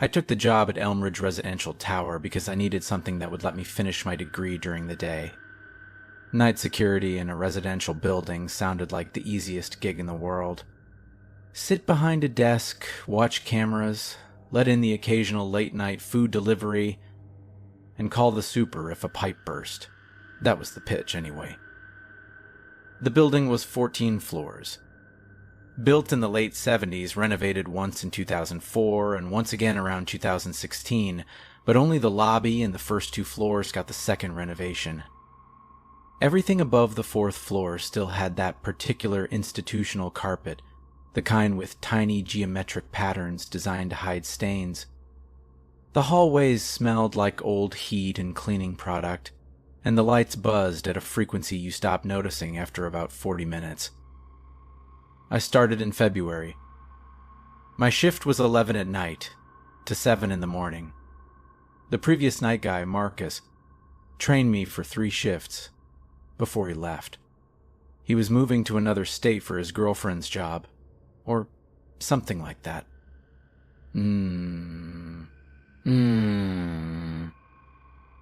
I took the job at Elm Ridge Residential Tower because I needed something that would let me finish my degree during the day. Night security in a residential building sounded like the easiest gig in the world. Sit behind a desk, watch cameras, let in the occasional late-night food delivery, and call the super if a pipe burst. That was the pitch, anyway. The building was 14 floors. Built in the late 70s, renovated once in 2004 and once again around 2016, but only the lobby and the first 2 floors got the second renovation. Everything above the 4th floor still had that particular institutional carpet, the kind with tiny geometric patterns designed to hide stains. The hallways smelled like old heat and cleaning product, and the lights buzzed at a frequency you stopped noticing after about 40 minutes. I started in February. My shift was 11 at night to 7 in the morning. The previous night guy, Marcus, trained me for 3 shifts before he left. He was moving to another state for his girlfriend's job, or something like that.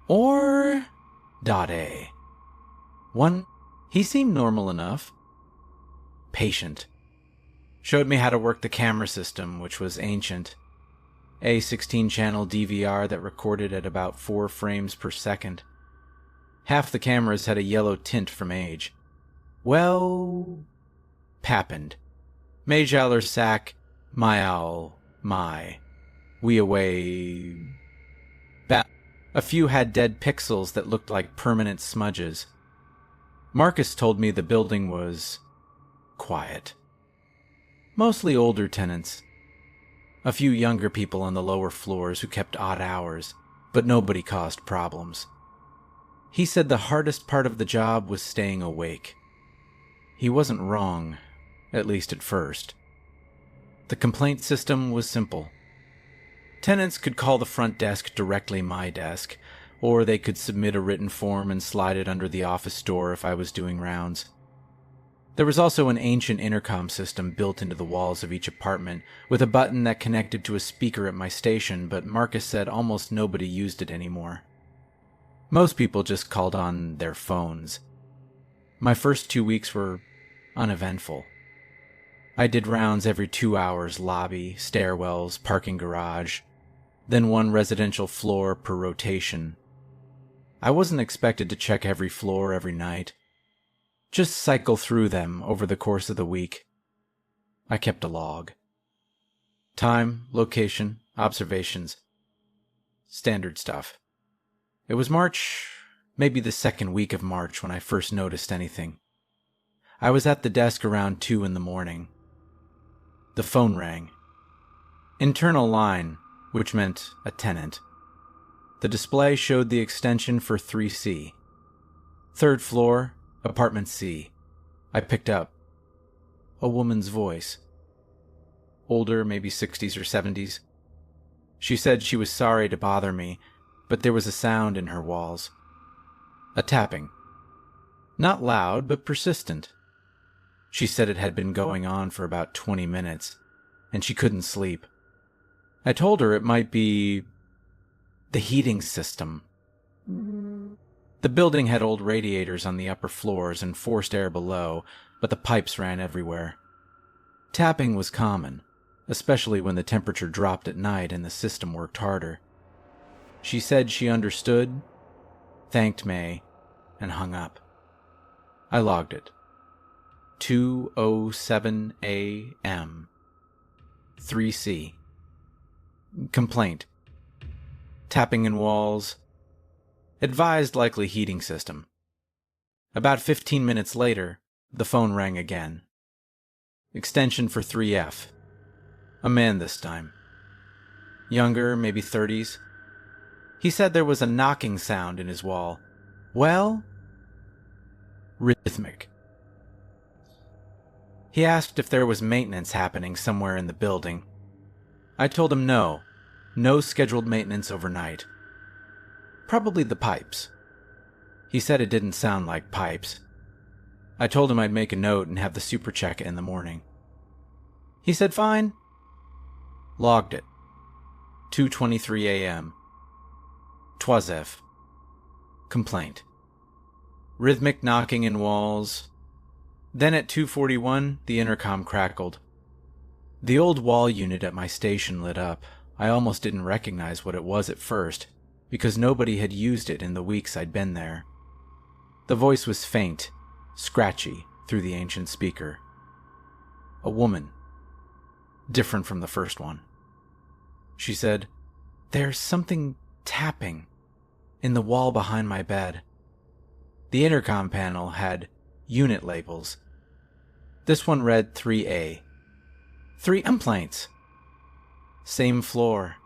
Or... .A. One, he seemed normal enough. Patient. Showed me how to work the camera system, which was ancient. A 16-channel DVR that recorded at about 4 frames per second. Half the cameras had a yellow tint from age. Well... Pappened. Majauler sack, my owl, my. We away... A few had dead pixels that looked like permanent smudges. Marcus told me the building was... quiet. Mostly older tenants. A few younger people on the lower floors who kept odd hours, but nobody caused problems. He said the hardest part of the job was staying awake. He wasn't wrong, at least at first. The complaint system was simple. Tenants could call the front desk directly my desk, or they could submit a written form and slide it under the office door if I was doing rounds. There was also an ancient intercom system built into the walls of each apartment, with a button that connected to a speaker at my station, but Marcus said almost nobody used it anymore. Most people just called on their phones. My first 2 weeks were uneventful. I did rounds every 2 hours, lobby, stairwells, parking garage, then 1 residential floor per rotation. I wasn't expected to check every floor every night. Just cycle through them over the course of the week. I kept a log. Time, location, observations. Standard stuff. It was March, maybe the 2nd week of March when I first noticed anything. I was at the desk around 2 in the morning. The phone rang. Internal line, which meant a tenant. The display showed the extension for 3C. 3rd floor, apartment C. I picked up. A woman's voice. Older, maybe 60s or 70s. She said she was sorry to bother me, but there was a sound in her walls. A tapping. Not loud, but persistent. She said it had been going on for about 20 minutes, and she couldn't sleep. I told her it might be the heating system. The building had old radiators on the upper floors and forced air below, but the pipes ran everywhere. Tapping was common, especially when the temperature dropped at night and the system worked harder. She said she understood, thanked May, and hung up. I logged it. 2:07 a.m. 3C. Complaint. Tapping in walls. Advised likely heating system. About 15 minutes later, the phone rang again. Extension for 3F. A man this time. Younger, maybe 30s. He said there was a knocking sound in his wall. Well, rhythmic. He asked if there was maintenance happening somewhere in the building. I told him no scheduled maintenance overnight. Probably the pipes. He said it didn't sound like pipes. I told him I'd make a note and have the super check in the morning. He said fine. Logged it. 2:23 a.m. Twazev. Complaint. Rhythmic knocking in walls. Then at 2:41, the intercom crackled. The old wall unit at my station lit up. I almost didn't recognize what it was at first, because nobody had used it in the weeks I'd been there. The voice was faint, scratchy, through the ancient speaker. A woman. Different from the first one. She said, "There's something tapping in the wall behind my bed." The intercom panel had unit labels. This one read 3A. 3 complaints. Same floor.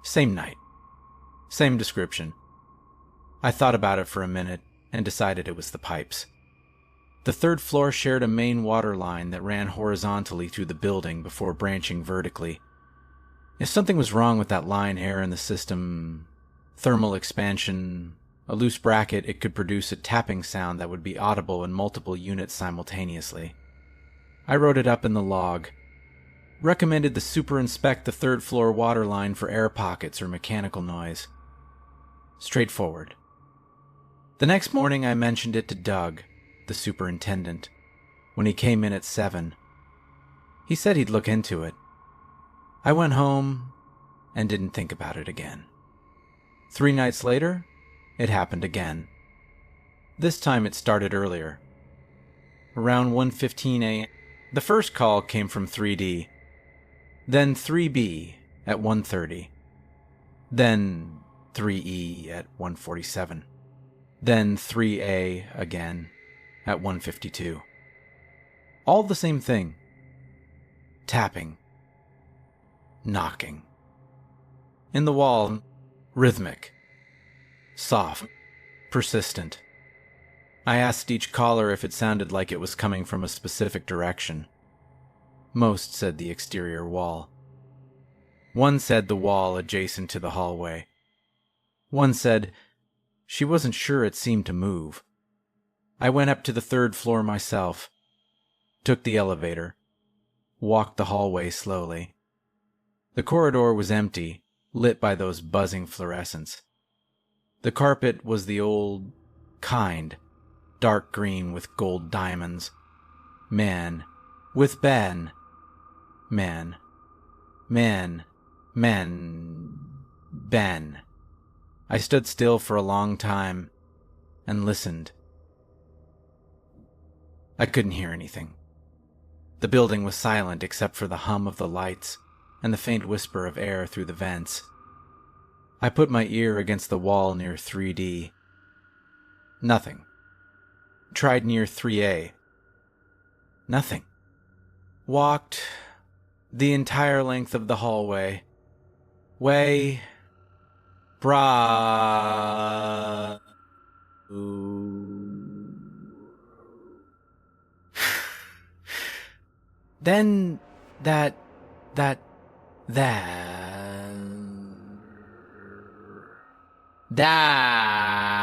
Same night. Same description. I thought about it for a minute and decided it was the pipes. The third floor shared a main water line that ran horizontally through the building before branching vertically. If something was wrong with that line here in the system, thermal expansion, a loose bracket, it could produce a tapping sound that would be audible in multiple units simultaneously. I wrote it up in the log. Recommended the super inspect the third floor water line for air pockets or mechanical noise. Straightforward. The next morning I mentioned it to Doug, the superintendent, when he came in at 7. He said he'd look into it. I went home and didn't think about it again. 3 nights later, it happened again. This time it started earlier. Around 1:15 a.m. The first call came from 3D, then 3B at 1:30, then 3E at 1:47, then 3A again at 1:52. All the same thing. Tapping. Knocking. In the wall, rhythmic. Soft. Persistent. I asked each caller if it sounded like it was coming from a specific direction. Most said the exterior wall. One said the wall adjacent to the hallway. One said she wasn't sure it seemed to move. I went up to the third floor myself, took the elevator, walked the hallway slowly. The corridor was empty, lit by those buzzing fluorescents. The carpet was the old kind, dark green with gold diamonds. Man, with Ben. Man, man, men, Ben. I stood still for a long time and listened. I couldn't hear anything. The building was silent except for the hum of the lights and the faint whisper of air through the vents. I put my ear against the wall near 3D. Nothing. Tried near 3A. Nothing. Walked the entire length of the hallway. Bra. Then that. Damn.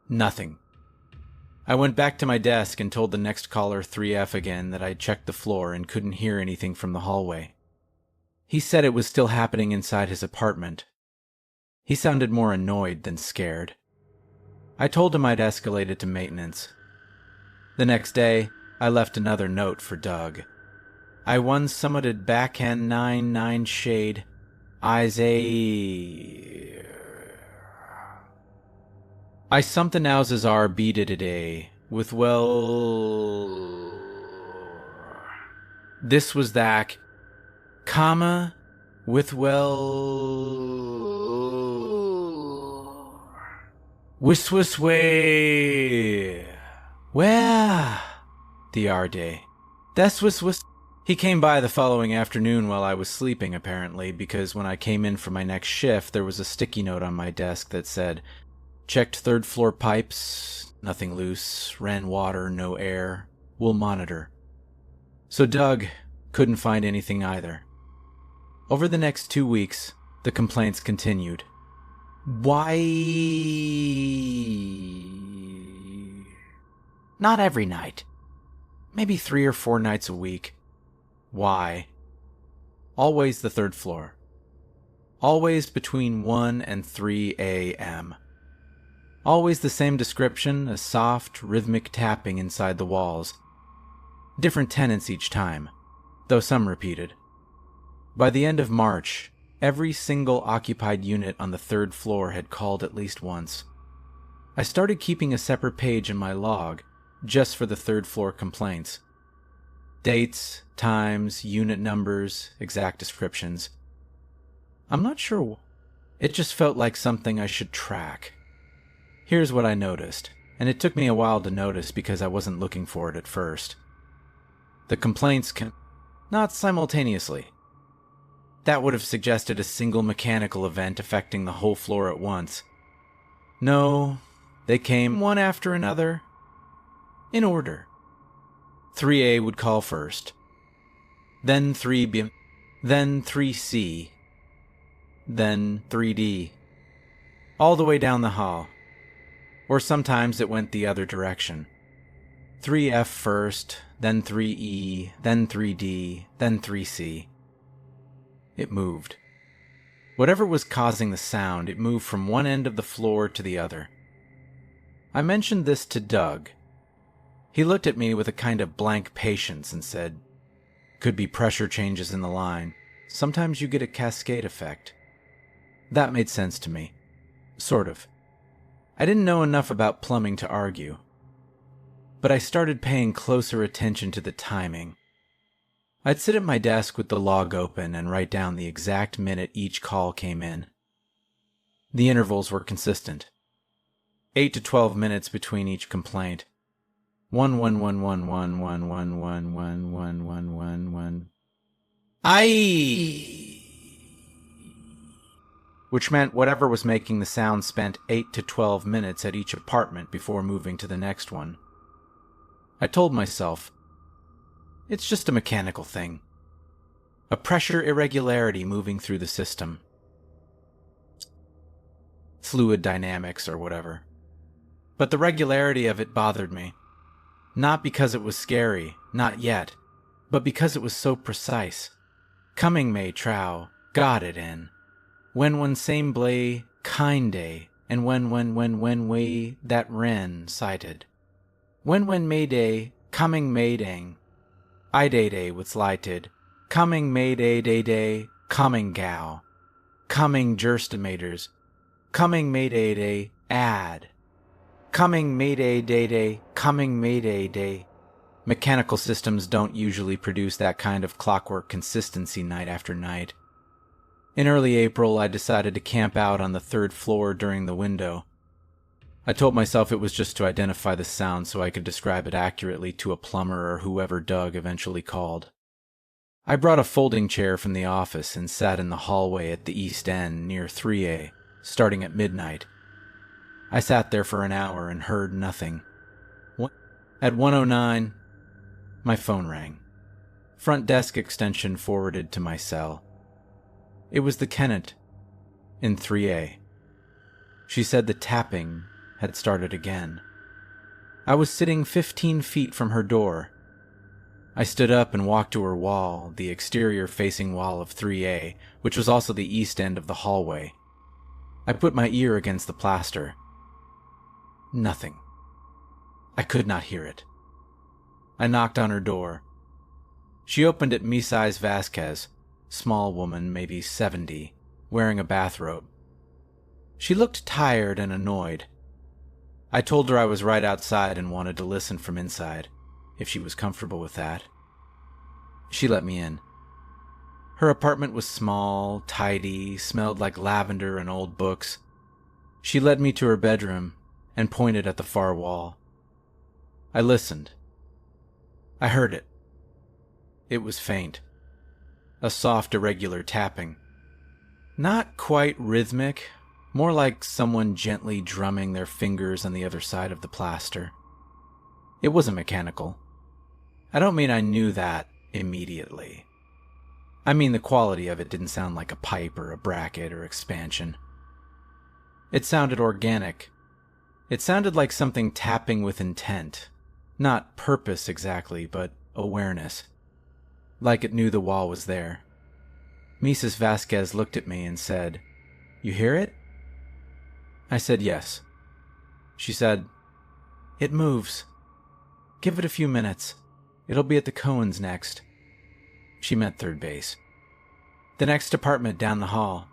Nothing. I went back to my desk and told the next caller 3F again that I'd checked the floor and couldn't hear anything from the hallway. He said it was still happening inside his apartment. He sounded more annoyed than scared. I told him I'd escalate it to maintenance. The next day, I left another note for Doug. I once summited backhand 9 shade. I something houses are beated today with this was that comma with way where the R day. That's was. He came by the following afternoon while I was sleeping, apparently, because when I came in for my next shift, there was a sticky note on my desk that said, "Checked third floor pipes, nothing loose, ran water, no air, we'll monitor." So Doug couldn't find anything either. Over the next 2 weeks, the complaints continued. Why? Not every night. Maybe 3 or 4 nights a week. Why? Always the third floor. Always between 1 and 3 a.m. Always the same description, a soft, rhythmic tapping inside the walls. Different tenants each time, though some repeated. By the end of March, every single occupied unit on the third floor had called at least once. I started keeping a separate page in my log just for the third floor complaints. Dates, times, unit numbers, exact descriptions. I'm not sure. It just felt like something I should track. Here's what I noticed, and it took me a while to notice because I wasn't looking for it at first. The complaints not simultaneously. That would have suggested a single mechanical event affecting the whole floor at once. No, they came one after another, in order. 3A would call first, then 3B, then 3C, then 3D, all the way down the hall. Or sometimes it went the other direction. 3F first, then 3E, then 3D, then 3C. It moved. Whatever was causing the sound, it moved from one end of the floor to the other. I mentioned this to Doug. He looked at me with a kind of blank patience and said, "Could be pressure changes in the line. Sometimes you get a cascade effect." That made sense to me. Sort of. I didn't know enough about plumbing to argue. But I started paying closer attention to the timing. I'd sit at my desk with the log open and write down the exact minute each call came in. The intervals were consistent. 8 to 12 minutes between each complaint. 1 Aye! Which meant whatever was making the sound spent 8 to 12 minutes at each apartment before moving to the next one. I told myself, it's just a mechanical thing. A pressure irregularity moving through the system. Fluid dynamics or whatever. But the regularity of it bothered me. Not because it was scary, not yet, but because it was so precise. Coming May trow, got it in. When same blay, kind day, and when way that wren sighted. When Mayday, coming Maydang. I day with lighted. Coming Mayday, coming gal. Coming gerstimators. Coming Mayday, add. Coming Mayday, coming Mayday. Mechanical systems don't usually produce that kind of clockwork consistency night after night. In early April, I decided to camp out on the third floor during the window. I told myself it was just to identify the sound so I could describe it accurately to a plumber or whoever Doug eventually called. I brought a folding chair from the office and sat in the hallway at the east end near 3A, starting at midnight. I sat there for an hour and heard nothing. At 1:09, my phone rang. Front desk extension forwarded to my cell. It was the tenant in 3A. She said the tapping had started again. I was sitting 15 feet from her door. I stood up and walked to her wall, the exterior-facing wall of 3A, which was also the east end of the hallway. I put my ear against the plaster. Nothing. I could not hear it. I knocked on her door. She opened it. Mrs. Vasquez, small woman, maybe 70, wearing a bathrobe. She looked tired and annoyed. I told her I was right outside and wanted to listen from inside, if she was comfortable with that. She let me in. Her apartment was small, tidy, smelled like lavender and old books. She led me to her bedroom and pointed at the far wall. I listened. I heard it. It was faint. A soft, irregular tapping. Not quite rhythmic, more like someone gently drumming their fingers on the other side of the plaster. It wasn't mechanical. I don't mean I knew that immediately. I mean the quality of it didn't sound like a pipe or a bracket or expansion. It sounded organic. It sounded like something tapping with intent. Not purpose exactly, but awareness. Like it knew the wall was there. Mrs. Vasquez looked at me and said, "You hear it?" I said yes. She said, "It moves. Give it a few minutes. It'll be at the Cohens next." She meant third base. The next apartment down the hall.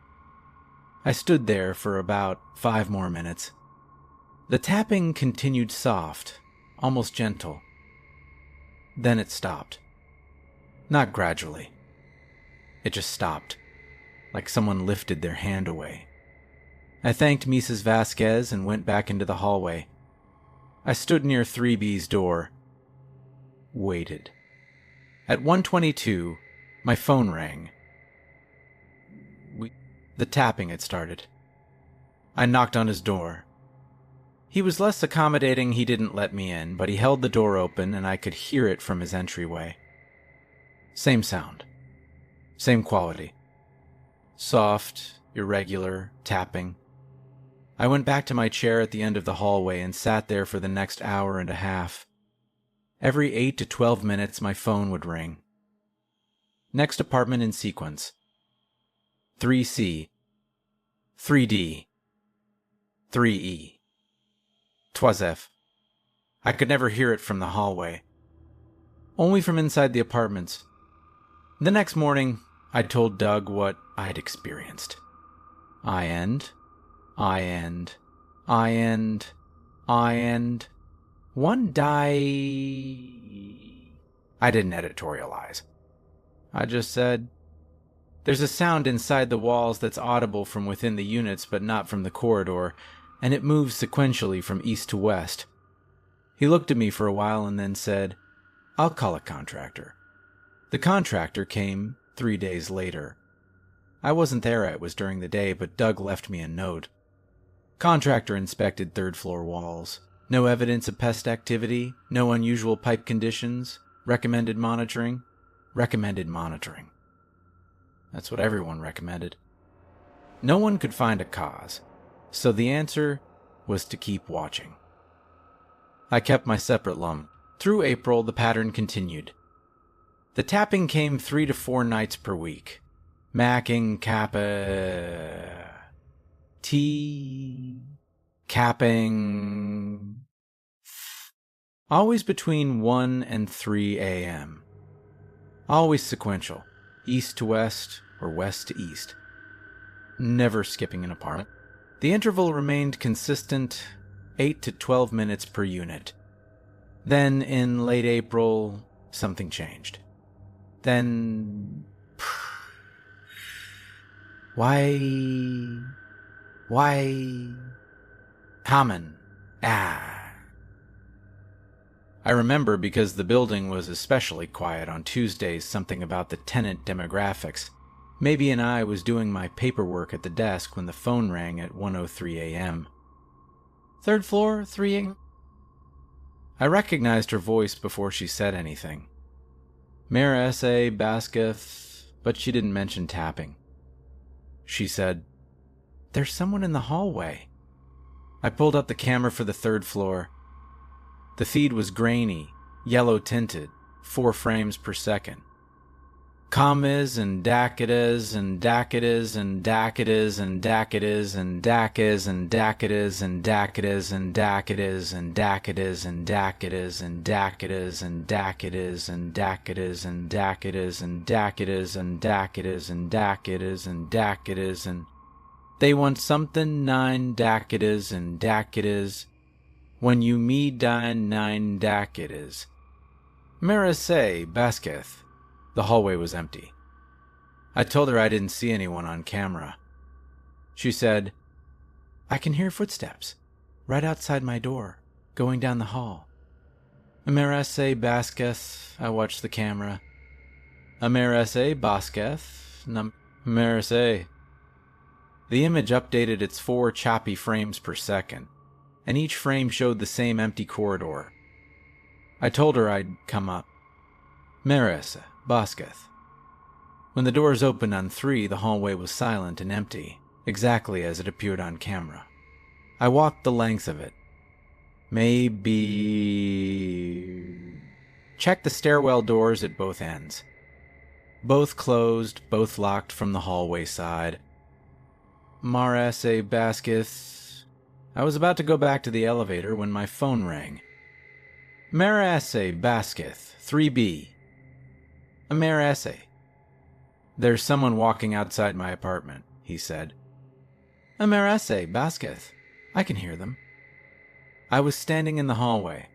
I stood there for about 5 more minutes. The tapping continued soft, almost gentle. Then it stopped. Not gradually. It just stopped, like someone lifted their hand away. I thanked Mrs. Vasquez and went back into the hallway. I stood near 3B's door. Waited. At 1:22, my phone rang. The tapping had started. I knocked on his door. He was less accommodating. He didn't let me in, but he held the door open and I could hear it from his entryway. Same sound. Same quality. Soft, irregular, tapping. I went back to my chair at the end of the hallway and sat there for the next hour and a half. Every 8 to 12 minutes, my phone would ring. Next apartment in sequence. 3C. 3D. 3E. Twas. I could never hear it from the hallway. Only from inside the apartments. The next morning, I told Doug what I'd experienced. One die. I didn't editorialize. I just said, "There's a sound inside the walls that's audible from within the units but not from the corridor, and it moves sequentially from east to west." He looked at me for a while and then said, "I'll call a contractor." The contractor came 3 days later. I wasn't there, it was during the day, but Doug left me a note. Contractor inspected third-floor walls. No evidence of pest activity, no unusual pipe conditions, recommended monitoring. Recommended monitoring. That's what everyone recommended. No one could find a cause, so the answer was to keep watching. I kept my separate lum. Through April, the pattern continued. The tapping came 3 to 4 nights per week. Macking, kappa... T... capping... Always between 1 and 3 a.m. Always sequential, east to west or west to east. Never skipping an apartment. The interval remained consistent, 8 to 12 minutes per unit. Then, in late April, something changed. Then... Why... Common. I remember because the building was especially quiet on Tuesdays, something about the tenant demographics. Maybe and I was doing my paperwork at the desk when the phone rang at 1:03 a.m. "Third floor, 3 a.m. I recognized her voice before she said anything. Mayor S.A. Basketh, but she didn't mention tapping. She said, "There's someone in the hallway." I pulled up the camera for the 3rd floor. The feed was grainy, yellow-tinted, 4 frames per second. Commas and dacadas and dacadas and dacadas and dacadas and dacadas and dacadas and dacadas and dacadas and dacadas and dacadas and dacadas and dacadas and dacadas and dacadas and dacadas and dacadas and dacadas and dacadas and they want something 9 dacadas and dacadas. When you me dine 9 dacadas. Marise Basketh. The hallway was empty. I told her I didn't see anyone on camera. She said, "I can hear footsteps, right outside my door, going down the hall." Marise Basketh, I watched the camera. Marise Basketh, Marise. The image updated its 4 choppy frames per second, and each frame showed the same empty corridor. I told her I'd come up. Maris, Basketh. When the doors opened on 3, the hallway was silent and empty, exactly as it appeared on camera. I walked the length of it. Maybe... Check the stairwell doors at both ends. Both closed, both locked from the hallway side. Marase Basketh. I was about to go back to the elevator when my phone rang. Marase Basketh, 3B. Marase. There's someone walking outside my apartment, he said. Marase Basketh. I can hear them. I was standing in the hallway,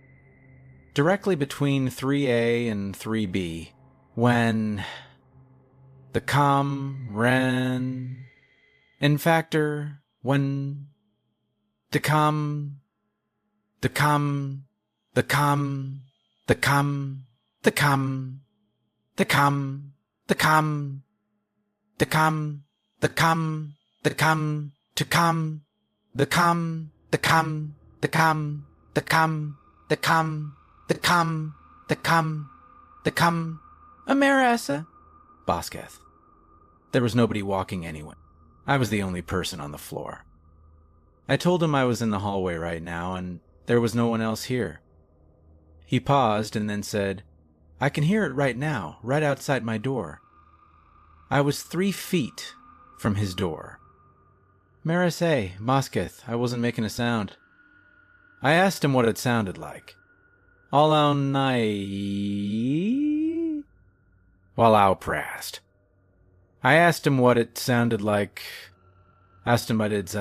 directly between 3A and 3B, when the in factor, when the Amarasa. Bosketh. There was nobody walking anyway. I was the only person on the floor. I told him I was in the hallway right now, and there was no one else here. He paused and then said, I can hear it right now, right outside my door. I was 3 feet from his door. Marase, Bosketh, I wasn't making a sound. I asked him what it sounded like. All night. While Al pressed. I asked him what it sounded like. Asked him what it's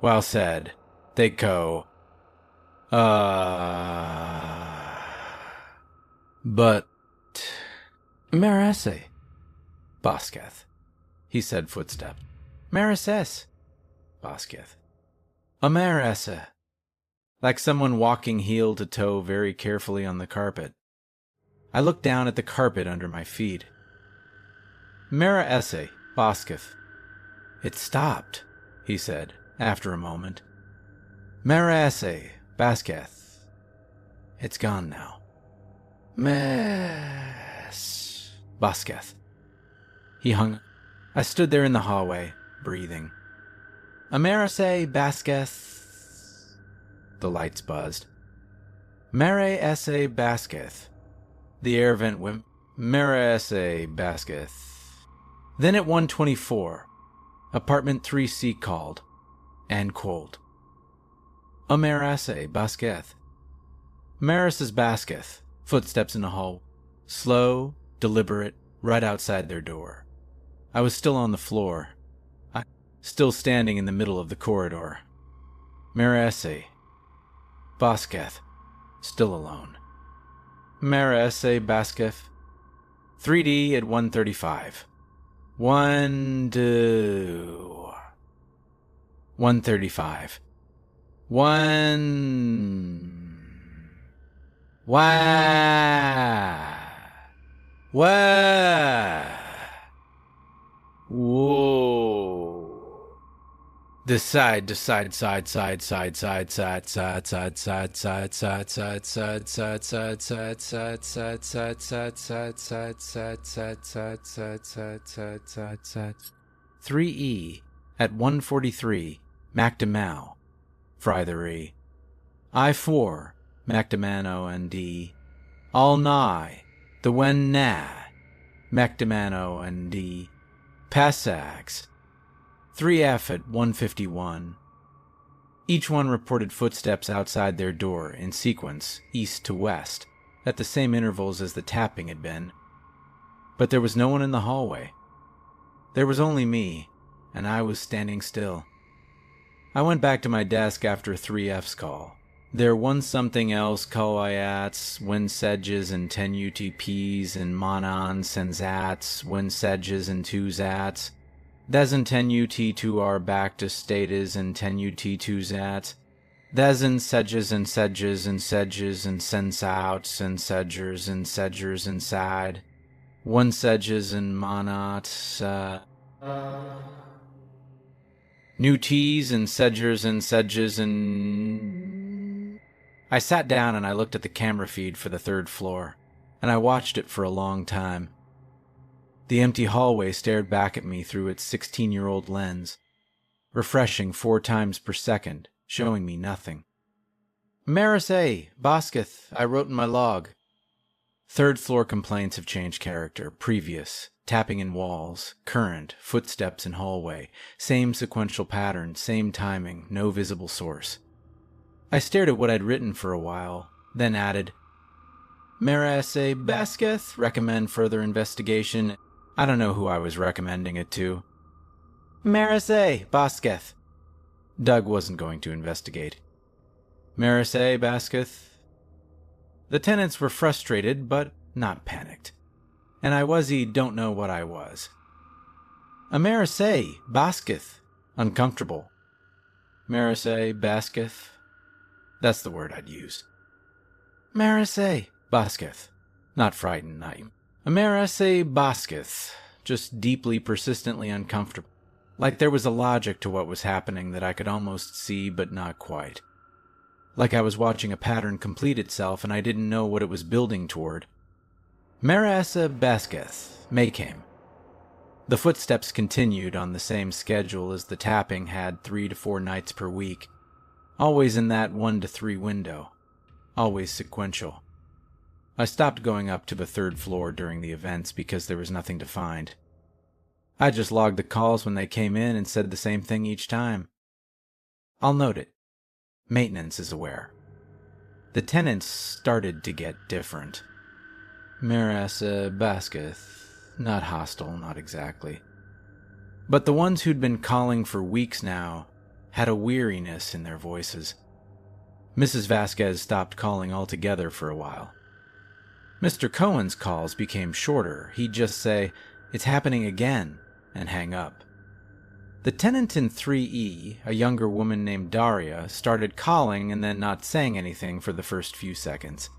Well said. They go. But Marase. Bosketh. He said footstep. Marases. Bosketh. Amarasa. Like someone walking heel to toe very carefully on the carpet. I looked down at the carpet under my feet. Maraese. Bosketh. It stopped, he said, after a moment. Maraese. Basketh. It's gone now. Mess. Bosketh. He hung. I stood there in the hallway, breathing. Amarase Basketh. The lights buzzed. Mare esse Basketh. The air vent went. Mare esse Basketh. Then at 124, apartment 3C called, and called. Amarase Basketh. Maris's Basketh. Footsteps in the hall. Slow, deliberate, right outside their door. I was still on the floor. Still standing in the middle of the corridor. Marase. Bosketh. Still alone. Marase Basketh. 3D at 135. 135. Whoa. Decide. Three E at 143, MacDamau, Frythery. I4, MacDamano and D. All nigh, the Wen Na, MacDamano and D. Passags. 3F at 151. Each one reported footsteps outside their door in sequence, east to west, at the same intervals as the tapping had been. But there was no one in the hallway. There was only me, and I was standing still. I went back to my desk after 3F's call. There was something else Koayats, Winsedges and 10 UTPs and Monon Sensats, Winsedges and 2 Zats. There's 10 UT2R back to status and 10 UT2 Zats. There's sedges and sedges and sedges and sense outs and sedgers and sedgers inside. One sedges and monots, new teas and sedgers and sedges and... I sat down and I looked at the camera feed for the 3rd floor, and I watched it for a long time. The empty hallway stared back at me through its 16-year-old lens. refreshing 4 times per second, showing me nothing. Maris A. Bosketh, I wrote in my log. Third-floor complaints have changed character. Previous, tapping in walls, current, footsteps in hallway, same sequential pattern, same timing, no visible source. I stared at what I'd written for a while, then added, Maris A. Bosketh, recommend further investigation. I don't know who I was recommending it to. Maris A. Bosketh. Doug wasn't going to investigate. Maris A. Bosketh. The tenants were frustrated, but not panicked. And I don't know what I was. Maris A. Bosketh. Uncomfortable. Maris A. Bosketh. That's the word I'd use. Maris A. Bosketh. Not frightened, Maris A. Bosketh. Just deeply, persistently uncomfortable. Like there was a logic to what was happening that I could almost see, but not quite. Like I was watching a pattern complete itself and I didn't know what it was building toward. Maris A. Bosketh. May came. The footsteps continued on the same schedule as the tapping had 3 to 4 nights per week. Always in that 1 to 3 window. Always sequential. I stopped going up to the 3rd floor during the events because there was nothing to find. I just logged the calls when they came in and said the same thing each time. I'll note it. Maintenance is aware. The tenants started to get different. Maris A. Bosketh. Not hostile, not exactly. But the ones who'd been calling for weeks now had a weariness in their voices. Mrs. Vasquez stopped calling altogether for a while. Mr. Cohen's calls became shorter. He'd just say, "It's happening again," and hang up. The tenant in 3E, a younger woman named Daria, started calling and then not saying anything for the first few seconds.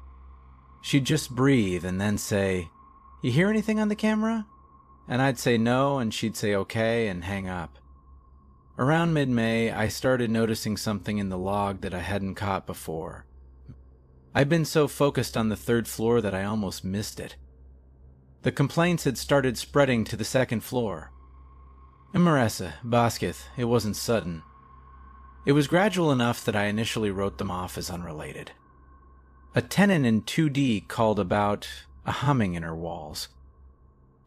She'd just breathe and then say, "You hear anything on the camera?" And I'd say no, and she'd say okay and hang up. Around mid-May, I started noticing something in the log that I hadn't caught before. I'd been so focused on the 3rd floor that I almost missed it. The complaints had started spreading to the 2nd floor. Maris A. Bosketh, it wasn't sudden. It was gradual enough that I initially wrote them off as unrelated. A tenant in 2D called about a humming in her walls.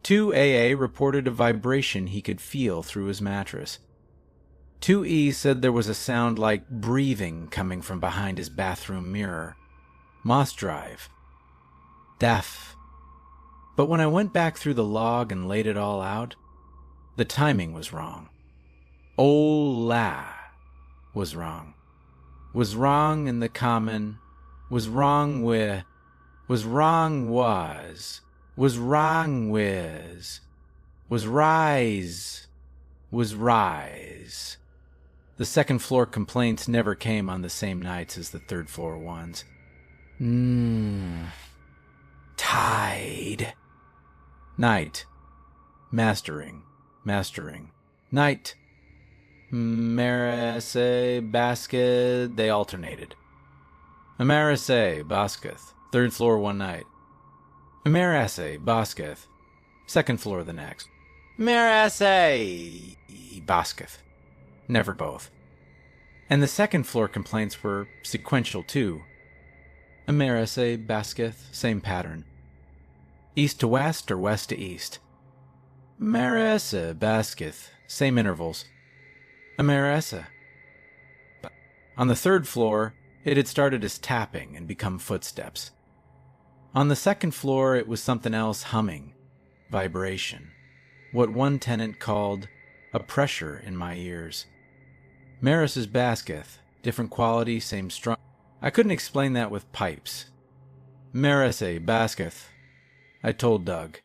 2AA reported a vibration he could feel through his mattress. 2E said there was a sound like breathing coming from behind his bathroom mirror. Moss Drive. Deaf. But when I went back through the log and laid it all out, the timing was wrong. Ola was wrong. Was wrong in the common. Was wrong with. Was wrong was. Was wrong with. Was rise. Was rise. The 2nd floor complaints never came on the same nights as the 3rd floor ones. Tide. Night. Mastering. Night. Maris A. Bosketh. They alternated. Maris A. Bosketh. 3rd floor one night. Maris A. Bosketh. 2nd floor the next. Maris A. Bosketh. Never both. And the 2nd floor complaints were sequential too. Maris A. Bosketh, same pattern. East to west or west to east. Maris A. Bosketh, same intervals. Maris A. On the 3rd floor, it had started as tapping and become footsteps. On the 2nd floor, it was something else humming, vibration, what one tenant called a pressure in my ears. Maris' Bosketh, different quality, same strong. I couldn't explain that with pipes. Maris A. Bosketh, I told Doug.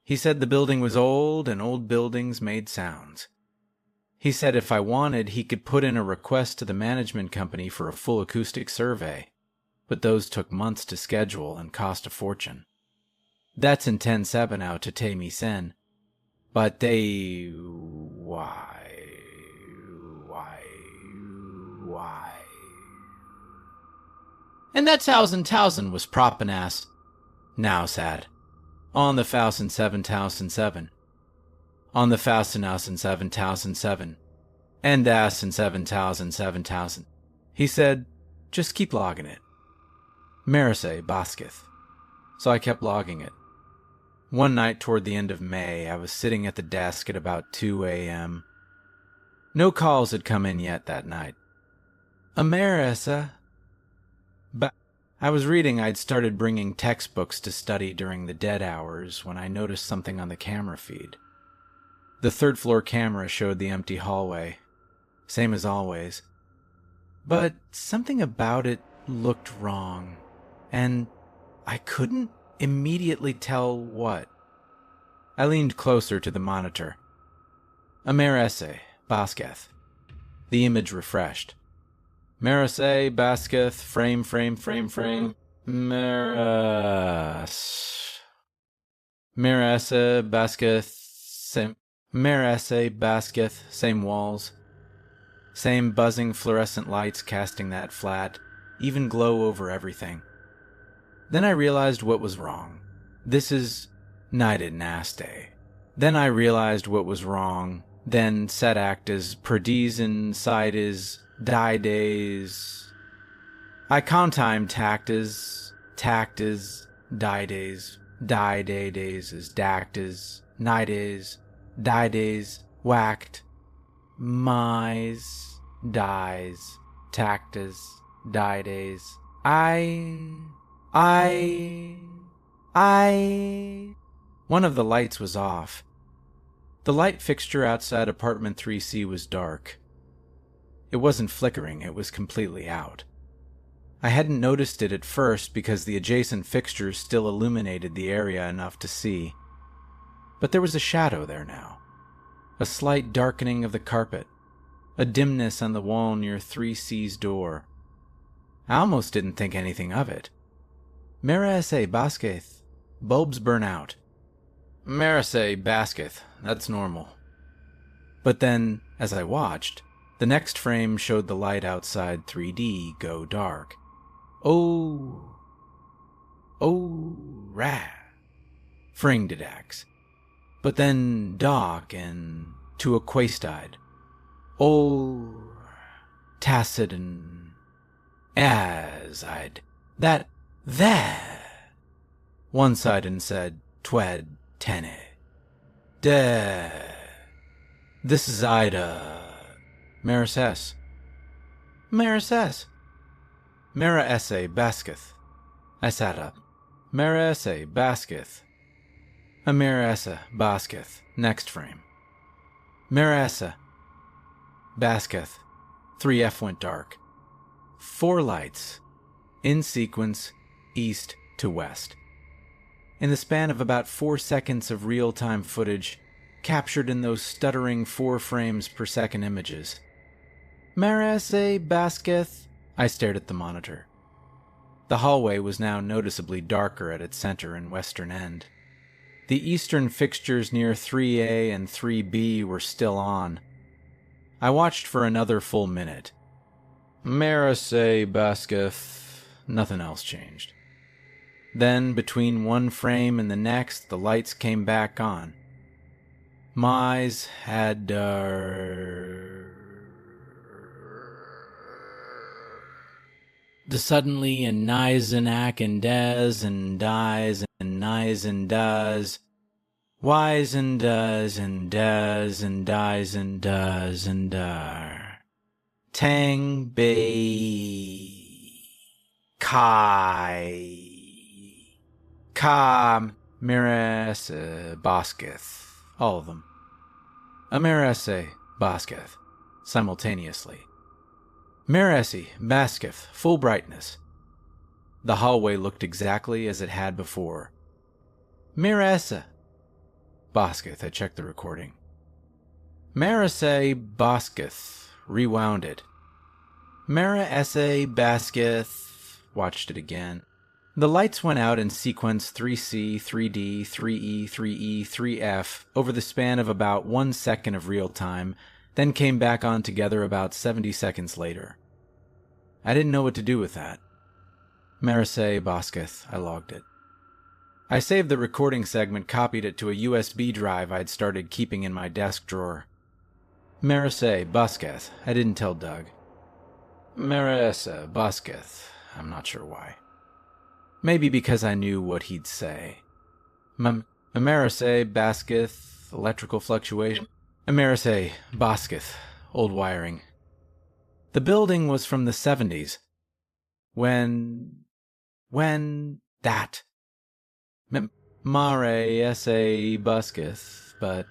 He said the building was old and old buildings made sounds. He said if I wanted, he could put in a request to the management company for a full acoustic survey, but those took months to schedule and cost a fortune. That's in 10-7 out to Tammy Sen. But they... Why? And that Towson was proppin' ass. Now sad. On the 1007. On the 1007. and ass and 7,000. He said, just keep logging it. Marise Basketh. So I kept logging it. One night toward the end of May, I was sitting at the desk at about 2 a.m. No calls had come in yet that night. Marise. But I was reading I'd started bringing textbooks to study during the dead hours when I noticed something on the camera feed. The third-floor camera showed the empty hallway, same as always. But something about it looked wrong, and I couldn't immediately tell what. I leaned closer to the monitor. Marise Basketh. The image refreshed. Marise Basketh, frame. Marise Basketh, same walls. Same buzzing fluorescent lights casting that flat, even glow over everything. Then I realized what was wrong. This is nighted naste. Then I realized what was wrong. Then set act as perdizen side is die days. I contime tact is die days is dact is night is die days whacked. Mise, dies, tactus, die days. One of the lights was off. The light fixture outside apartment 3C was dark. It wasn't flickering, it was completely out. I hadn't noticed it at first because the adjacent fixtures still illuminated the area enough to see. But there was a shadow there now. A slight darkening of the carpet, a dimness on the wall near 3C's door. I almost didn't think anything of it. Marise Basketh, bulbs burn out. Marise Basketh, that's normal. But then, as I watched, the next frame showed the light outside 3D go dark. Oh, rah. Fringdidax. But then dark and to a quastide. Oh, tacit and as I'd that one side and said twed tene. De this is Ida Marise. Marise Basketh. I sat up. Marise Basketh. Marise Basketh. Next frame. Marise Basketh. 3F went dark. 4 lights. In sequence, east to west. In the span of about 4 seconds of real-time footage, captured in those stuttering 4 frames per second images. Marise Basketh. I stared at the monitor. The hallway was now noticeably darker at its center and western end. The eastern fixtures near 3A and 3B were still on. I watched for another full minute. Marise Basketh. Nothing else changed. Then, between one frame and the next, the lights came back on. Mise had the suddenly and nies and ack and des and dies and nies and does. Wise and does and does and dies and does and dar. Tang Bay Kai Ka Marise Basketh. All of them. Marise Basketh. Simultaneously. Marise Basketh. Full brightness. The hallway looked exactly as it had before. Marise Basketh. I checked the recording. Marise Basketh. Rewound it. Marise Basketh. Watched it again. The lights went out in sequence 3C, 3D, 3E, 3E, 3F over the span of about 1 second of real time, then came back on together about 70 seconds later. I didn't know what to do with that. Marise Basketh. I logged it. I saved the recording segment, copied it to a USB drive I'd started keeping in my desk drawer. Marisse Busqueth. I didn't tell Doug. Marisse Busqueth. I'm not sure why. Maybe because I knew what he'd say. Marisse Busqueth, electrical fluctuation. Marisse Busqueth, old wiring. The building was from the 70s. When that. Marisse Busqueth, but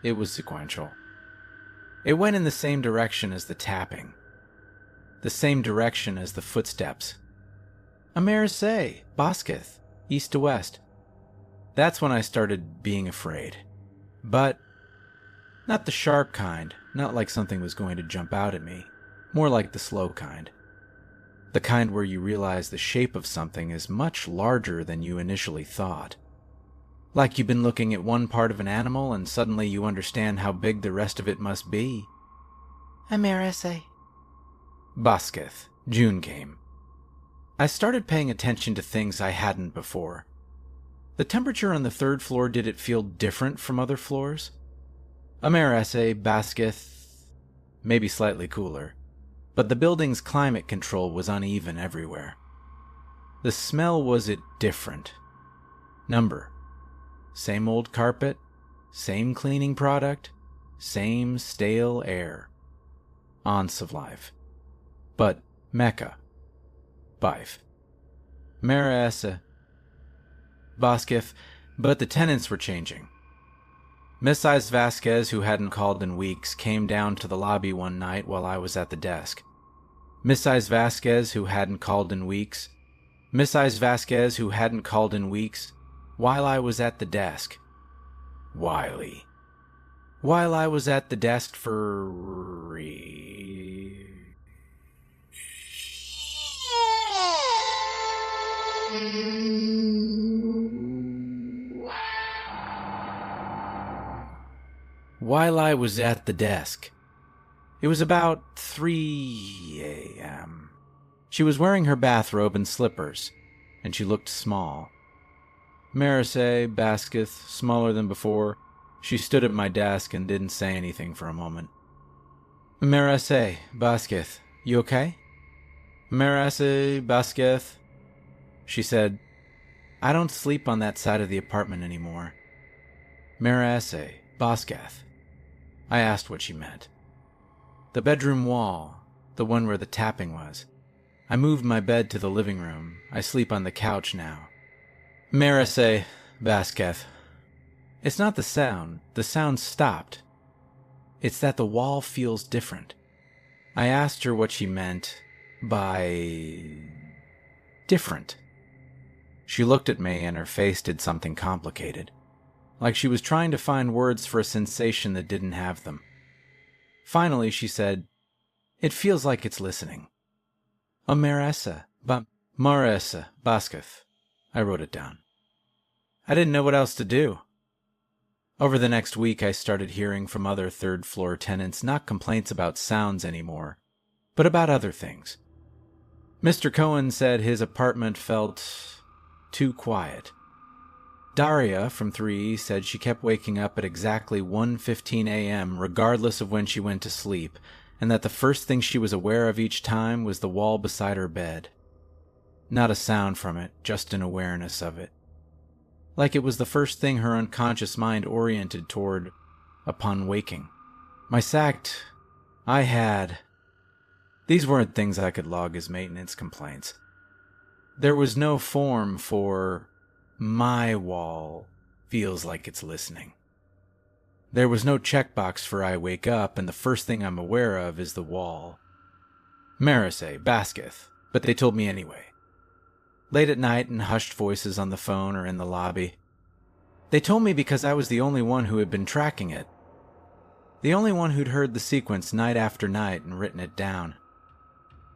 it was sequential. It went in the same direction as the tapping. The same direction as the footsteps. Marisse Busqueth, east to west. That's when I started being afraid. But not the sharp kind, not like something was going to jump out at me. More like the slow kind. The kind where you realize the shape of something is much larger than you initially thought. Like you've been looking at one part of an animal and suddenly you understand how big the rest of it must be. Marisse Busqueth. June came. I started paying attention to things I hadn't before. The temperature on the third floor, did it feel different from other floors? Marisse Busqueth, maybe slightly cooler, but the building's climate control was uneven everywhere. The smell, was it different? Number. Same old carpet, same cleaning product, same stale air. Aunts of life. But Mecca. Bife. Marisse Busqueth, but the tenants were changing. Mrs. Vasquez, who hadn't called in weeks, came down to the lobby one night while I was at the desk. Mrs. Vasquez, who hadn't called in weeks. Mrs. Vasquez, who hadn't called in weeks, while I was at the desk. Wiley. While I was at the desk for... While I was at the desk. It was about 3 a.m. She was wearing her bathrobe and slippers, and she looked small. Marisse Busqueth, smaller than before. She stood at my desk and didn't say anything for a moment. Marisse Busqueth, you okay? Marisse Busqueth. She said, I don't sleep on that side of the apartment anymore. Marisse Busqueth. I asked what she meant. The bedroom wall, the one where the tapping was. I moved my bed to the living room. I sleep on the couch now. Marisse Busqueth. It's not the sound. The sound stopped. It's that the wall feels different. I asked her what she meant by... different. She looked at me and her face did something complicated. Like she was trying to find words for a sensation that didn't have them. Finally, she said, it feels like it's listening. Marisse Busqueth. I wrote it down. I didn't know what else to do. Over the next week, I started hearing from other third-floor tenants not complaints about sounds anymore, but about other things. Mr. Cohen said his apartment felt too quiet. Daria from 3E said she kept waking up at exactly 1:15 a.m. regardless of when she went to sleep, and that the first thing she was aware of each time was the wall beside her bed. Not a sound from it, just an awareness of it. Like it was the first thing her unconscious mind oriented toward upon waking. My sacked... I had... These weren't things I could log as maintenance complaints. There was no form for... my wall feels like it's listening. There was no checkbox for I wake up and the first thing I'm aware of is the wall. Marisse Busqueth, but they told me anyway. Late at night in hushed voices on the phone or in the lobby. They told me because I was the only one who had been tracking it. The only one who'd heard the sequence night after night and written it down.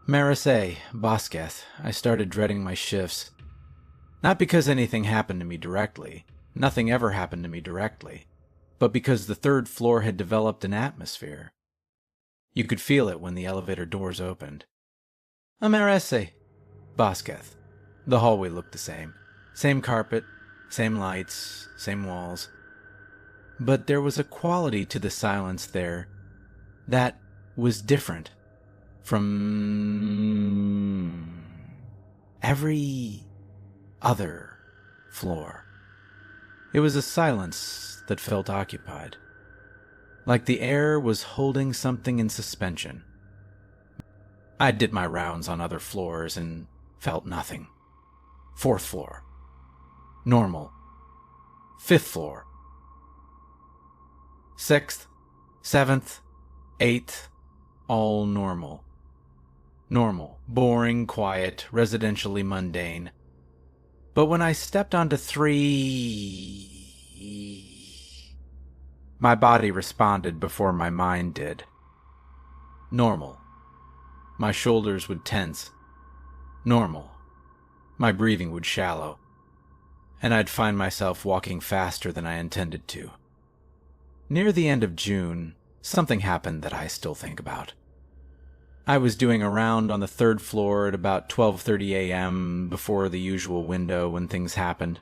Marisse Busqueth, I started dreading my shifts. Not because anything happened to me directly. Nothing ever happened to me directly. But because the third floor had developed an atmosphere. You could feel it when the elevator doors opened. Marisse Busqueth. The hallway looked the same. Same carpet, same lights, same walls. But there was a quality to the silence there that was different from every other floor. It was a silence that felt occupied, like the air was holding something in suspension. I did my rounds on other floors and felt nothing. 4th floor. Normal. 5th floor. 6th, 7th, 8th, all normal. Normal, boring, quiet, residentially mundane. But when I stepped onto 3, my body responded before my mind did. Normal. My shoulders would tense. Normal. My breathing would shallow. And I'd find myself walking faster than I intended to. Near the end of June, something happened that I still think about. I was doing a round on the 3rd floor at about 12:30 a.m. before the usual window when things happened.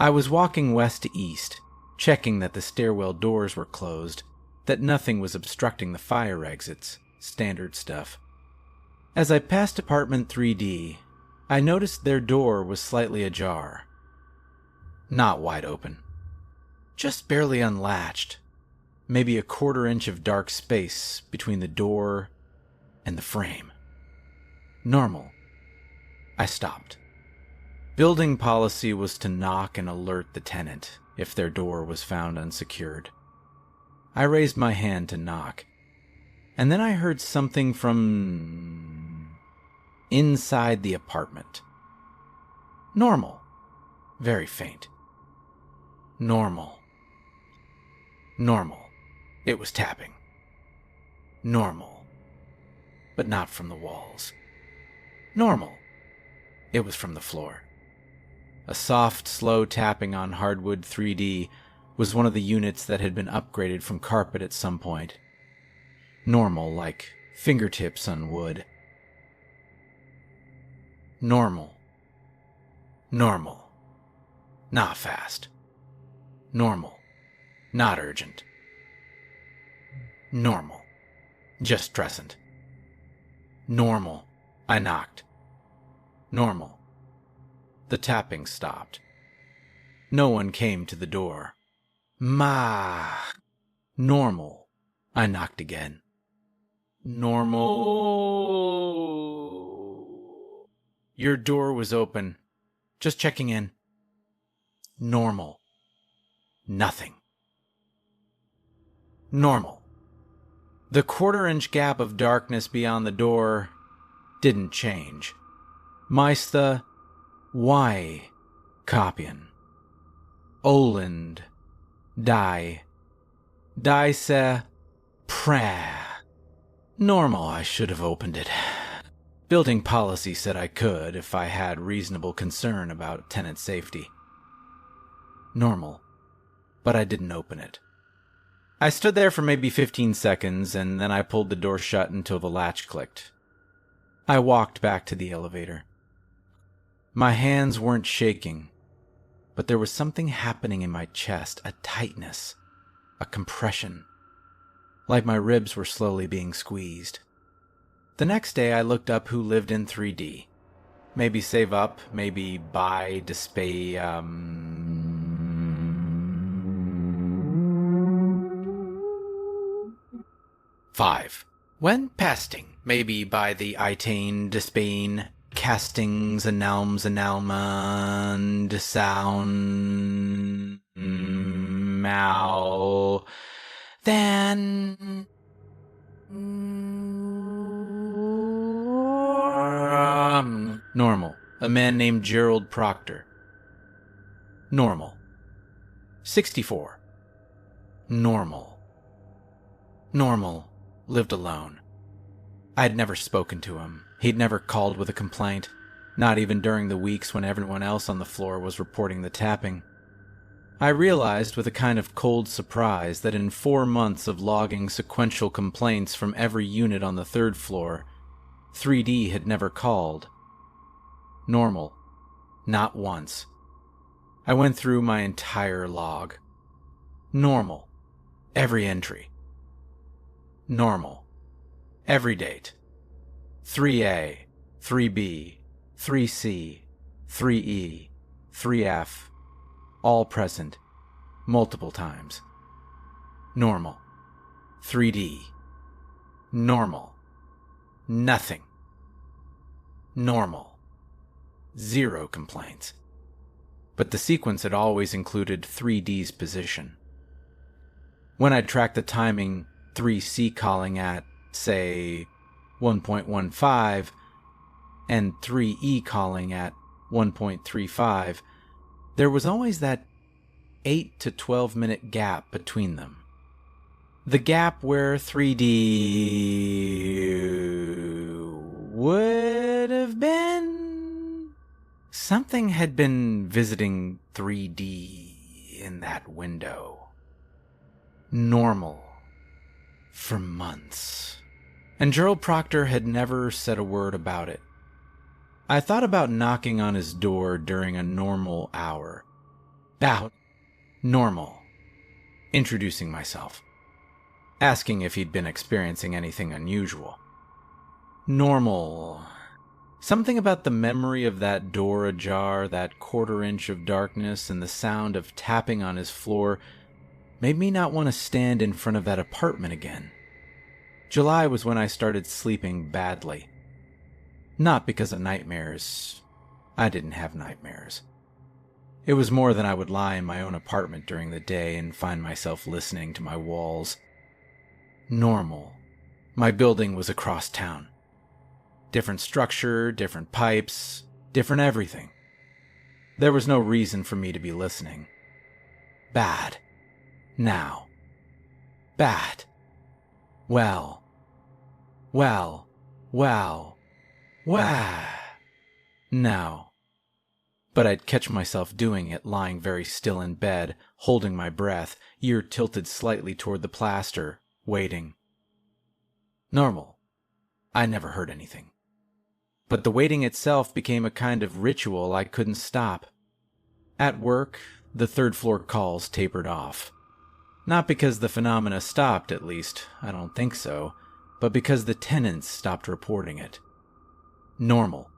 I was walking west to east, checking that the stairwell doors were closed, that nothing was obstructing the fire exits, standard stuff. As I passed apartment 3D, I noticed their door was slightly ajar. Not wide open. Just barely unlatched. Maybe a 1/4 inch of dark space between the door and the frame. Normal. I stopped. Building policy was to knock and alert the tenant if their door was found unsecured. I raised my hand to knock, and then I heard something from inside the apartment. Normal. Very faint. Normal. Normal. It was tapping. Normal. But not from the walls. Normal. It was from the floor. A soft, slow tapping on hardwood 3D was one of the units that had been upgraded from carpet at some point. Normal, like fingertips on wood. Normal. Normal. Not fast. Normal. Not urgent. Normal. Just present. Normal. I knocked. Normal. The tapping stopped. No one came to the door. Normal. I knocked again. Normal. Your door was open. Just checking in. Normal. Nothing. Normal. The 1/4 inch gap of darkness beyond the door didn't change. Meiste Y Kopien. Oland Die se Pra. Normal, I should have opened it. Building policy said I could if I had reasonable concern about tenant safety. Normal, but I didn't open it. I stood there for maybe 15 seconds, and then I pulled the door shut until the latch clicked. I walked back to the elevator. My hands weren't shaking, but there was something happening in my chest, a tightness, a compression, like my ribs were slowly being squeezed. The next day I looked up who lived in 3D. Maybe save up, maybe buy, display, 5. When pasting, maybe by the Itain, Despain, castings, analms, analman, sound, mal, then normal. A man named Gerald Proctor. Normal. 64. Normal. Normal. Lived alone. I'd never spoken to him. He'd never called with a complaint, not even during the weeks when everyone else on the floor was reporting the tapping. I realized with a kind of cold surprise that in 4 months of logging sequential complaints from every unit on the 3rd floor, 3D had never called. Normal. Not once. I went through my entire log. Normal. Every entry. Normal. Every date. 3A, 3B, 3C, 3E, 3F. All present. Multiple times. Normal. 3D. Normal. Nothing. Normal. 0 complaints. But the sequence had always included 3D's position. When I'd track the timing, 3C calling at, say, 1.15, and 3E calling at 1.35, there was always that 8 to 12 minute gap between them. The gap where 3D would have been. Something had been visiting 3D in that window. Normal. For months. And Gerald Proctor had never said a word about it. I thought about knocking on his door during a normal hour. About normal. Introducing myself. Asking if he'd been experiencing anything unusual. Normal. Something about the memory of that door ajar, that quarter-inch of darkness, and the sound of tapping on his floor made me not want to stand in front of that apartment again. July was when I started sleeping badly. Not because of nightmares. I didn't have nightmares. It was more than I would lie in my own apartment during the day and find myself listening to my walls. Normal. My building was across town. Different structure, different pipes, different everything. There was no reason for me to be listening. Bad. Now. Bad. Well. No. But I'd catch myself doing it, lying very still in bed, holding my breath, ear tilted slightly toward the plaster, waiting. Normal. I never heard anything. But the waiting itself became a kind of ritual I couldn't stop. At work, the third-floor calls tapered off. Not because the phenomena stopped, at least, I don't think so, but because the tenants stopped reporting it. Normal.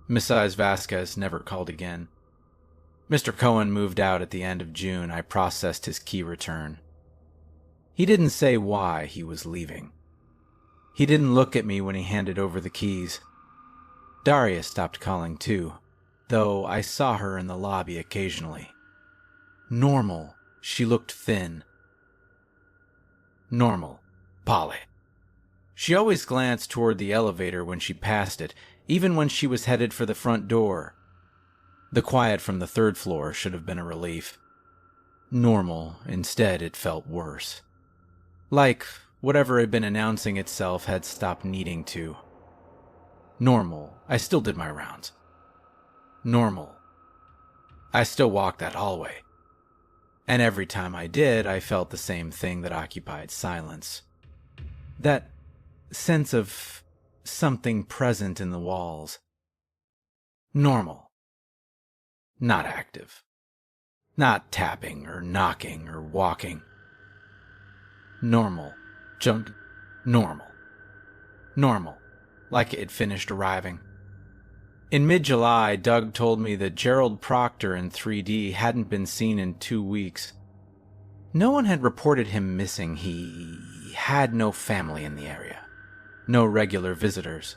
Mrs. Vasquez never called again. Mr. Cohen moved out at the end of June. I processed his key return. He didn't say why he was leaving. He didn't look at me when he handed over the keys. Daria stopped calling too, though I saw her in the lobby occasionally. Normal. She looked thin. Normal. Polly. She always glanced toward the elevator when she passed it, even when she was headed for the front door. The quiet from the third floor should have been a relief. Normal. Instead, it felt worse. Like whatever had been announcing itself had stopped needing to. Normal. I still did my rounds. Normal. I still walked that hallway. And every time I did, I felt the same thing that occupied silence. That sense of something present in the walls. Normal. Not active. Not tapping or knocking or walking. Normal. Junk. Normal. Normal. Like it had finished arriving. In mid-July, Doug told me that Gerald Proctor in 3D hadn't been seen in 2 weeks. No one had reported him missing. He had no family in the area. No regular visitors.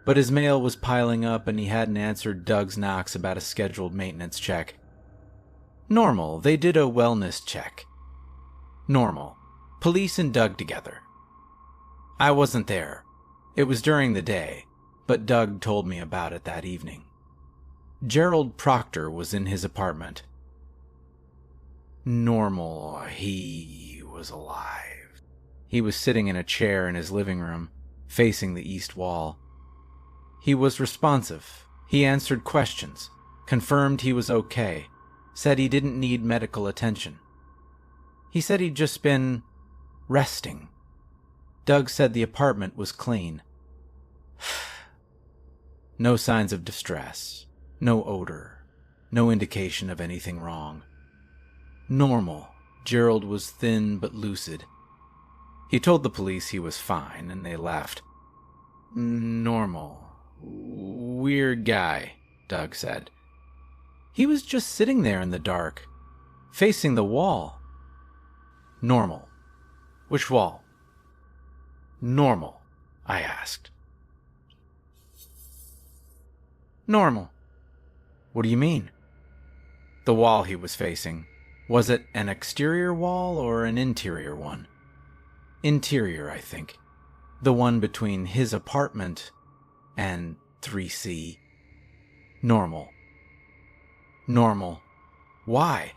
But his mail was piling up and he hadn't answered Doug's knocks about a scheduled maintenance check. Normal. They did a wellness check. Normal. Police and Doug together. I wasn't there. It was during the day, but Doug told me about it that evening. Gerald Proctor was in his apartment. Normal. He was alive. He was sitting in a chair in his living room, facing the east wall. He was responsive. He answered questions, confirmed he was okay, said he didn't need medical attention. He said he'd just been resting. Doug said the apartment was clean. No signs of distress, no odor, no indication of anything wrong. Normal. Gerald was thin but lucid. He told the police he was fine, and they left. Normal. Weird guy, Doug said. He was just sitting there in the dark, facing the wall. Normal. Which wall? Normal, I asked. Normal. What do you mean? The wall he was facing. Was it an exterior wall or an interior one? Interior, I think. The one between his apartment and 3C. Normal. Normal. Why?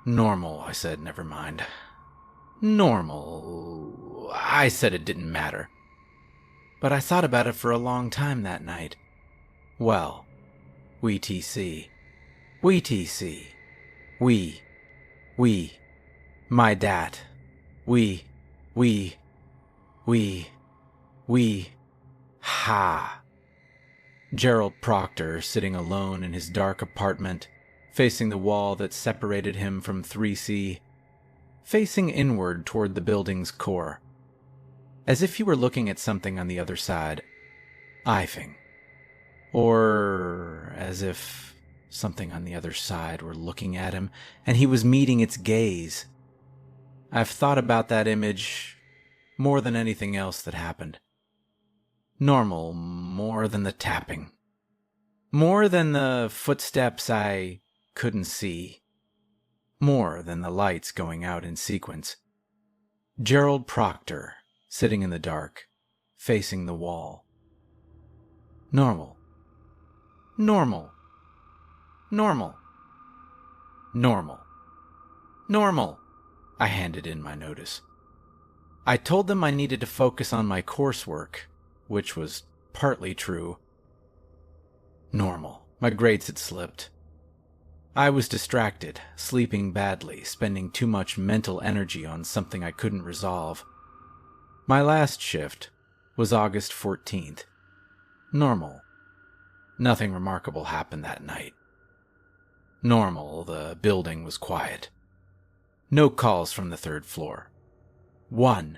Normal, I said, never mind. Normal. I said it didn't matter. But I thought about it for a long time that night. Well, we TC. We TC. We. My dad. We. Ha. Gerald Proctor, sitting alone in his dark apartment, facing the wall that separated him from 3C, facing inward toward the building's core, as if he were looking at something on the other side, ifing, or as if something on the other side were looking at him and he was meeting its gaze. I've thought about that image more than anything else that happened. Normal, more than the tapping. More than the footsteps I couldn't see. More than the lights going out in sequence. Gerald Proctor, sitting in the dark, facing the wall. Normal. Normal. Normal. Normal. Normal. I handed in my notice. I told them I needed to focus on my coursework, which was partly true. Normal. My grades had slipped. I was distracted, sleeping badly, spending too much mental energy on something I couldn't resolve. My last shift was August 14th. Normal. Nothing remarkable happened that night. Normal, the building was quiet. No calls from the third floor. One.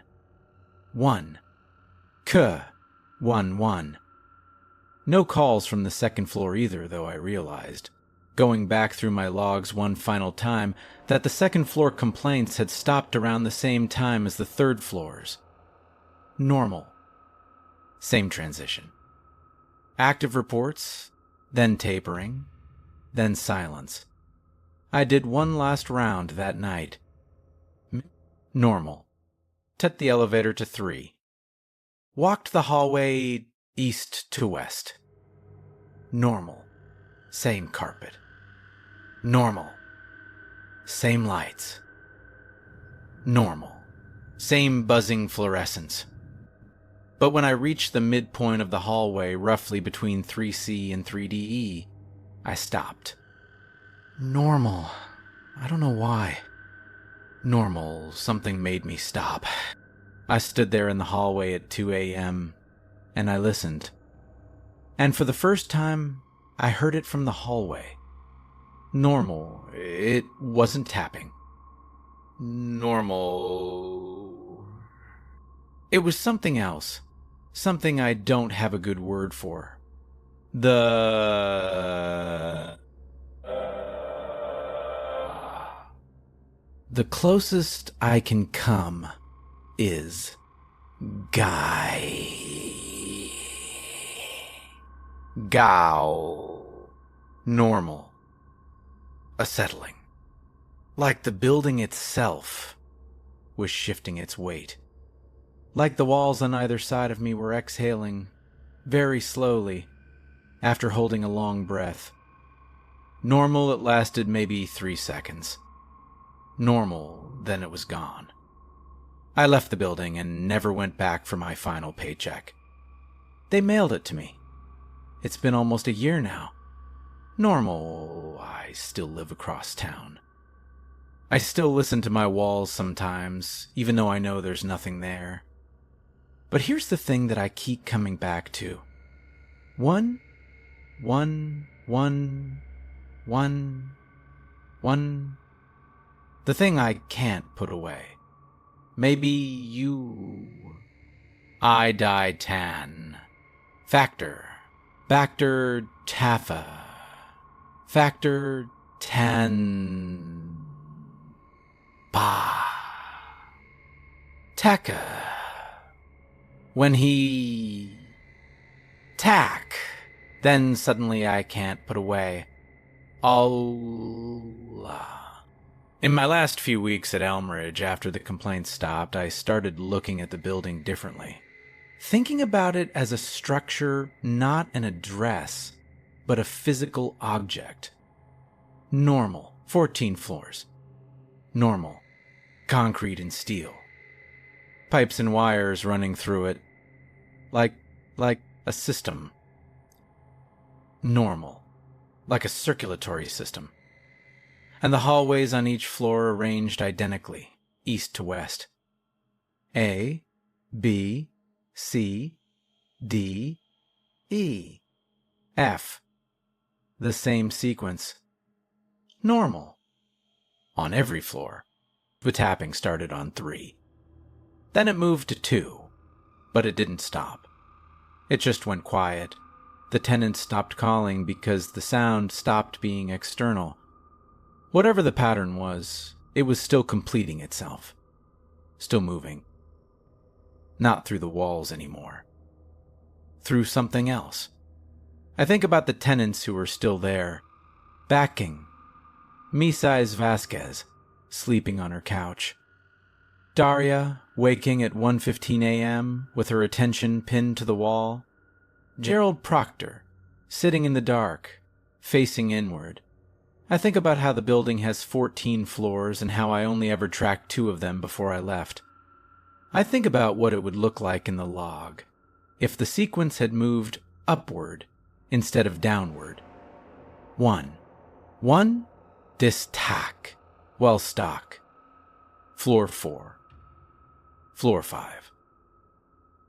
No calls from the second floor either, though I realized, going back through my logs one final time, that the second floor complaints had stopped around the same time as the third floors. Normal. Same transition. Active reports, then tapering, then silence. I did one last round that night. Normal. Took the elevator to 3. Walked the hallway east to west. Normal. Same carpet. Normal. Same lights. Normal. Same buzzing fluorescence. But when I reached the midpoint of the hallway, roughly between 3C and 3DE, I stopped. Normal. I don't know why. Normal. Something made me stop. I stood there in the hallway at 2 a.m., and I listened. And for the first time, I heard it from the hallway. Normal. It wasn't tapping. Normal. It was something else. Something I don't have a good word for. The closest I can come is Guy. Gow. Normal. Acetylene. Like the building itself was shifting its weight. Like the walls on either side of me were exhaling very slowly after holding a long breath. Normal, it lasted maybe 3 seconds. Normal, then it was gone. I left the building and never went back for my final paycheck. They mailed it to me. It's been almost a year now. Normal, I still live across town. I still listen to my walls sometimes, even though I know there's nothing there. But here's the thing that I keep coming back to. One. The thing I can't put away. Maybe you... I die tan. Factor. Bacter Taffa. Factor tan... Bah. Taka. When he... Tack. Then suddenly I can't put away. Allah. In my last few weeks at Elmridge, after the complaints stopped, I started looking at the building differently. Thinking about it as a structure, not an address, but a physical object. Normal, 14 floors. Normal, concrete and steel. Pipes and wires running through it. Like a system. Normal, like a circulatory system. And the hallways on each floor arranged identically, east to west. A, B, C, D, E, F. The same sequence. Normal. On every floor. The tapping started on 3. Then it moved to 2, but it didn't stop. It just went quiet. The tenants stopped calling because the sound stopped being external. Whatever the pattern was, it was still completing itself. Still moving. Not through the walls anymore. Through something else. I think about the tenants who were still there. Backing. Misais Vasquez, sleeping on her couch. Daria, waking at 1:15 a.m. with her attention pinned to the wall. Gerald Proctor, sitting in the dark, facing inward. I think about how the building has 14 floors and how I only ever tracked 2 of them before I left. I think about what it would look like in the log if the sequence had moved upward instead of downward. 1. Dis tack. Well stock. Floor 4. Floor 5.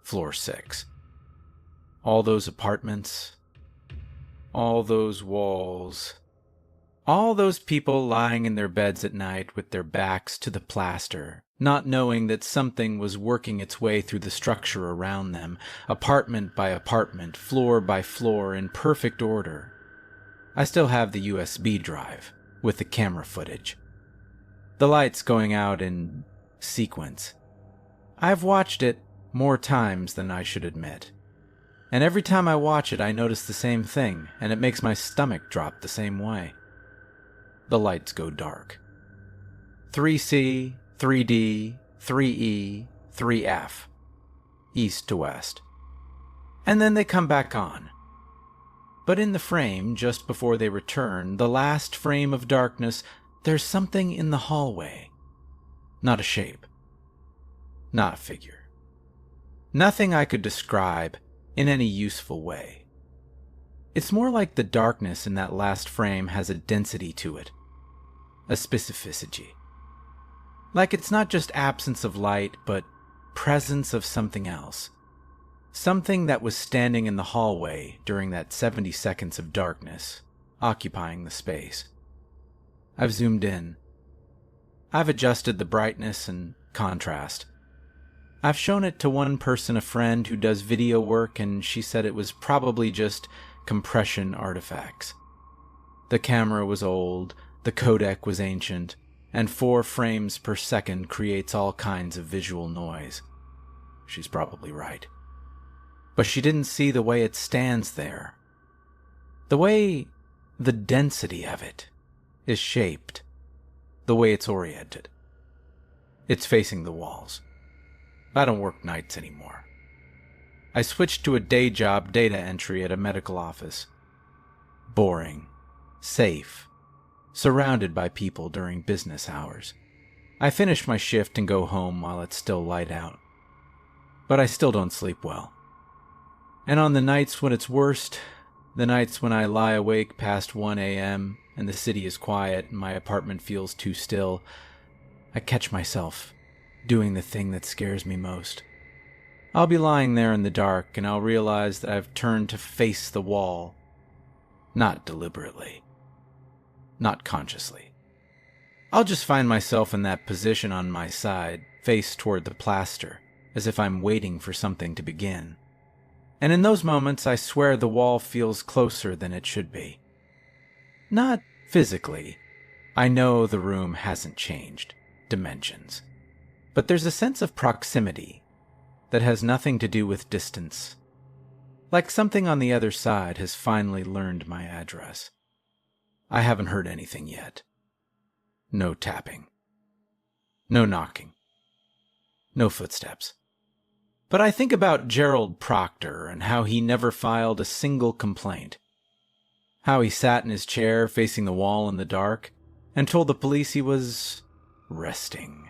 Floor 6. All those apartments. All those walls. All those people lying in their beds at night with their backs to the plaster, not knowing that something was working its way through the structure around them, apartment by apartment, floor by floor, in perfect order. I still have the USB drive with the camera footage. The lights going out in sequence. I've watched it more times than I should admit. And every time I watch it, I notice the same thing, and it makes my stomach drop the same way. The lights go dark. 3C, 3D, 3E, 3F. East to west. And then they come back on. But in the frame, just before they return, the last frame of darkness, there's something in the hallway. Not a shape. Not a figure. Nothing I could describe in any useful way. It's more like the darkness in that last frame has a density to it. A specificity. Like it's not just absence of light, but presence of something else. Something that was standing in the hallway during that 70 seconds of darkness, occupying the space. I've zoomed in. I've adjusted the brightness and contrast. I've shown it to one person, a friend who does video work, and she said it was probably just compression artifacts. The camera was old, the codec was ancient, and 4 frames per second creates all kinds of visual noise. She's probably right. But she didn't see the way it stands there. The way the density of it is shaped. The way it's oriented. It's facing the walls. I don't work nights anymore. I switched to a day job data entry at a medical office. Boring. Safe. Surrounded by people during business hours. I finish my shift and go home while it's still light out. But I still don't sleep well. And on the nights when it's worst, the nights when I lie awake past 1 a.m. and the city is quiet and my apartment feels too still, I catch myself doing the thing that scares me most. I'll be lying there in the dark and I'll realize that I've turned to face the wall. Not deliberately. Not consciously. I'll just find myself in that position on my side, face toward the plaster, as if I'm waiting for something to begin. And in those moments, I swear the wall feels closer than it should be. Not physically. I know the room hasn't changed dimensions. But there's a sense of proximity that has nothing to do with distance. Like something on the other side has finally learned my address. I haven't heard anything yet. No tapping. No knocking. No footsteps. But I think about Gerald Proctor and how he never filed a single complaint. How he sat in his chair facing the wall in the dark and told the police he was resting.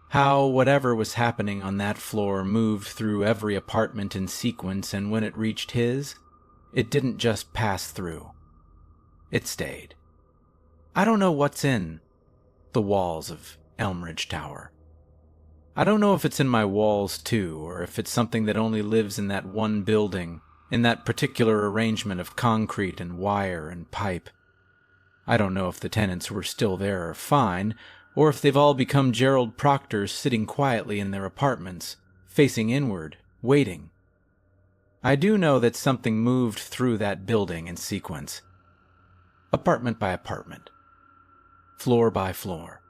How whatever was happening on that floor moved through every apartment in sequence, and when it reached his, it didn't just pass through. It stayed. I don't know what's in the walls of Elmridge Tower. I don't know if it's in my walls too, or if it's something that only lives in that one building, in that particular arrangement of concrete and wire and pipe. I don't know if the tenants who are still there are fine, or if they've all become Gerald Proctors sitting quietly in their apartments, facing inward, waiting. I do know that something moved through that building in sequence. Apartment by apartment. Floor by floor.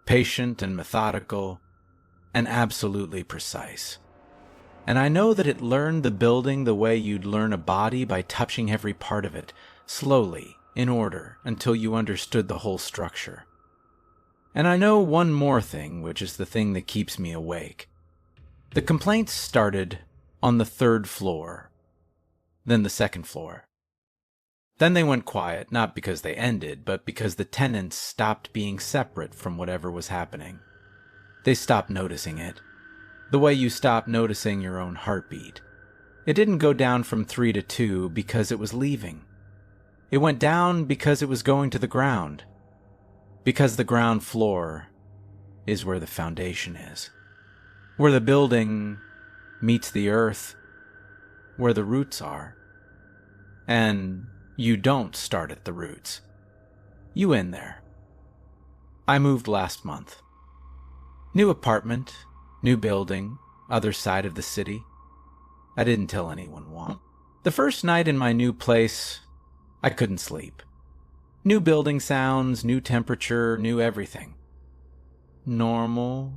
Patient and methodical, and absolutely precise. And I know that it learned the building the way you'd learn a body by touching every part of it, slowly, in order, until you understood the whole structure. And I know one more thing, which is the thing that keeps me awake. The complaints started on the 3rd floor, then the 2nd floor. Then they went quiet, not because they ended, but because the tenants stopped being separate from whatever was happening. They stopped noticing it, the way you stop noticing your own heartbeat. It didn't go down from 3 to 2 because it was leaving. It went down because it was going to the ground. Because the ground floor is where the foundation is. Where the building meets the earth. Where the roots are. And you don't start at the roots. You end there. I moved last month. New apartment, new building, other side of the city. I didn't tell anyone why. The first night in my new place, I couldn't sleep. New building sounds, new temperature, new everything. Normal.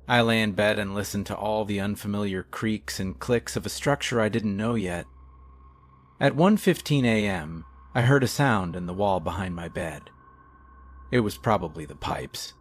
I lay in bed and listened to all the unfamiliar creaks and clicks of a structure I didn't know yet. At 1:15 a.m., I heard a sound in the wall behind my bed. It was probably the pipes.